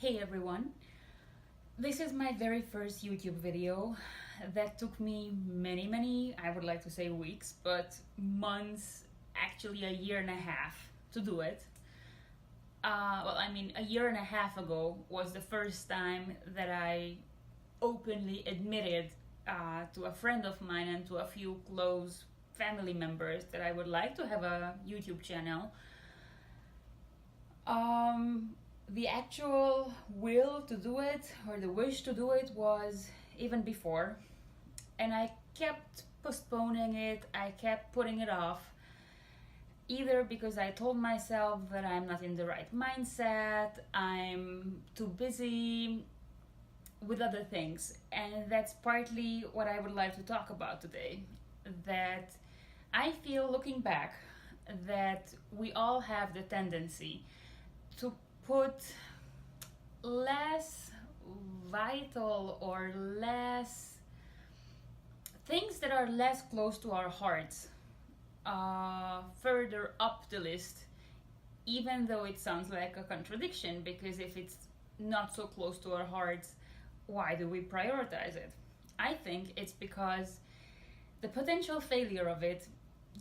Hey everyone, this is my very first YouTube video that took me many, I would like to say weeks, but months, actually a year and a half to do it. A year and a half ago was the first time that I openly admitted to a friend of mine and to a few close family members that I would like to have a YouTube channel. The actual will to do it or the wish to do it was even before, and I kept postponing it, I kept putting it off, either because I told myself that I'm not in the right mindset, I'm too busy with other things, and that's partly what I would like to talk about today. That I feel, looking back, that we all have the tendency to put less vital or less things that are less close to our hearts further up the list, even though it sounds like a contradiction, because if it's not so close to our hearts, why do we prioritize it? I think it's because the potential failure of it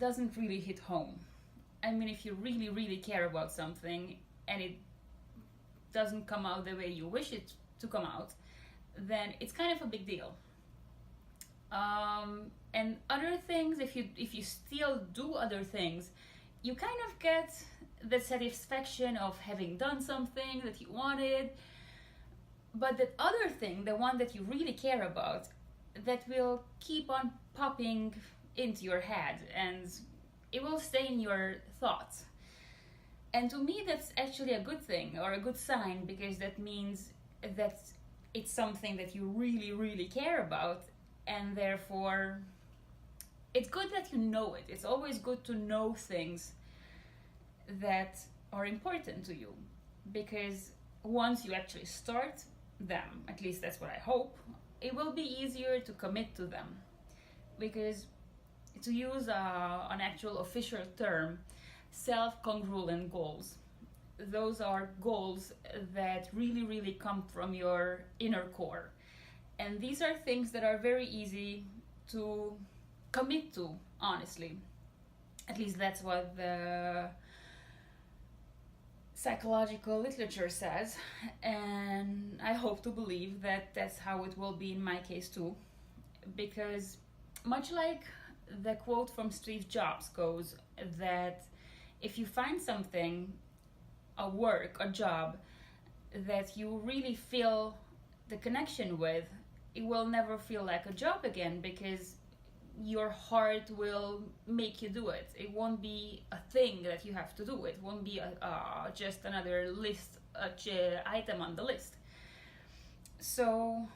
doesn't really hit home. I mean, if you really care about something and it doesn't come out the way you wish it to come out, then it's kind of a big deal. And other things, if you still do other things, you kind of get the satisfaction of having done something that you wanted. But that other thing, the one that you really care about, that will keep on popping into your head and it will stay in your thoughts. And to me, that's actually a good thing or a good sign, because that means that it's something that you really care about, and therefore it's good that you know it. It's always good to know things that are important to you, because once you actually start them, at least that's what I hope, it will be easier to commit to them. Because, to use an actual official term, self-congruent goals, those are goals that really come from your inner core, and these are things that are very easy to commit to, honestly. At least that's what the psychological literature says, and I hope to believe that that's how it will be in my case too, because much like the quote from Steve Jobs goes, that if you find something, a work, a job, that you really feel the connection with, it will never feel like a job again, because your heart will make you do it. It won't be a thing that you have to do. It won't be just another list, item on the list. So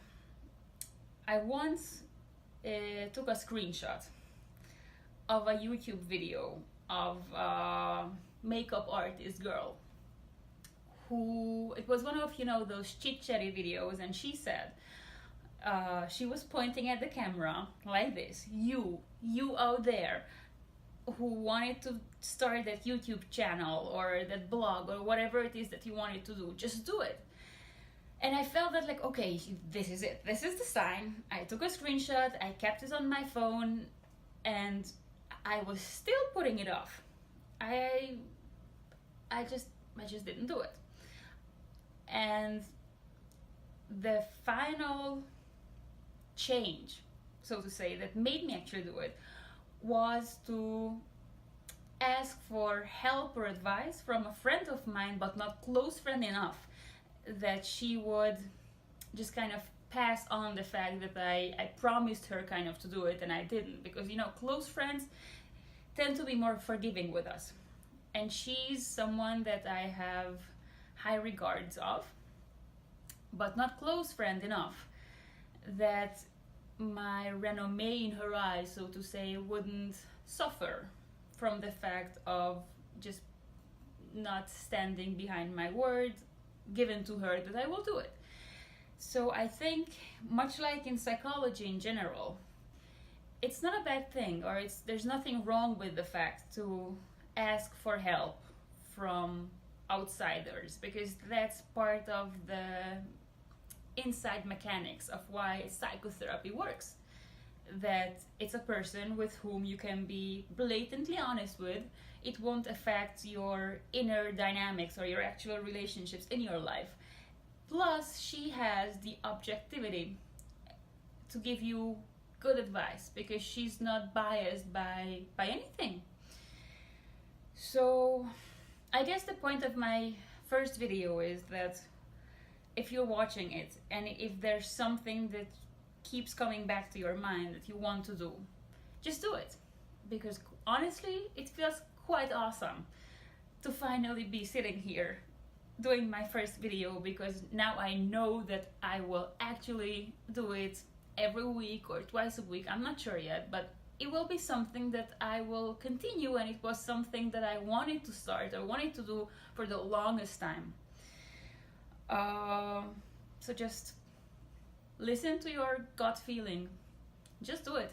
I once took a screenshot of a YouTube video of a makeup artist girl who, it was one of those chit-chatty videos, and she said, she was pointing at the camera like this: you out there who wanted to start that YouTube channel or that blog or whatever it is that you wanted to do, just do it. And I felt that, like, okay, this is it, this is the sign. I took a screenshot, I kept it on my phone, and I was still putting it off. I just didn't do it. And the final change, so to say, that made me actually do it was to ask for help or advice from a friend of mine, but not close friend enough that she would just kind of pass on the fact that I promised her kind of to do it and I didn't, because close friends tend to be more forgiving with us, and she's someone that I have high regards of, but not close friend enough that my renommee in her eyes, so to say, wouldn't suffer from the fact of just not standing behind my word given to her that I will do it. So I think, much like in psychology in general, it's not a bad thing, or there's nothing wrong with the fact to ask for help from outsiders, because that's part of the inside mechanics of why psychotherapy works. That it's a person with whom you can be blatantly honest with. It won't affect your inner dynamics or your actual relationships in your life. Plus, she has the objectivity to give you good advice because she's not biased by anything. So, I guess the point of my first video is that if you're watching it and if there's something that keeps coming back to your mind that you want to do, just do it. Because honestly, it feels quite awesome to finally be sitting here doing my first video, because now I know that I will actually do it every week or twice a week. I'm not sure yet, but it will be something that I will continue, and it was something that I wanted to start or wanted to do for the longest time. So just listen to your gut feeling. Just do it.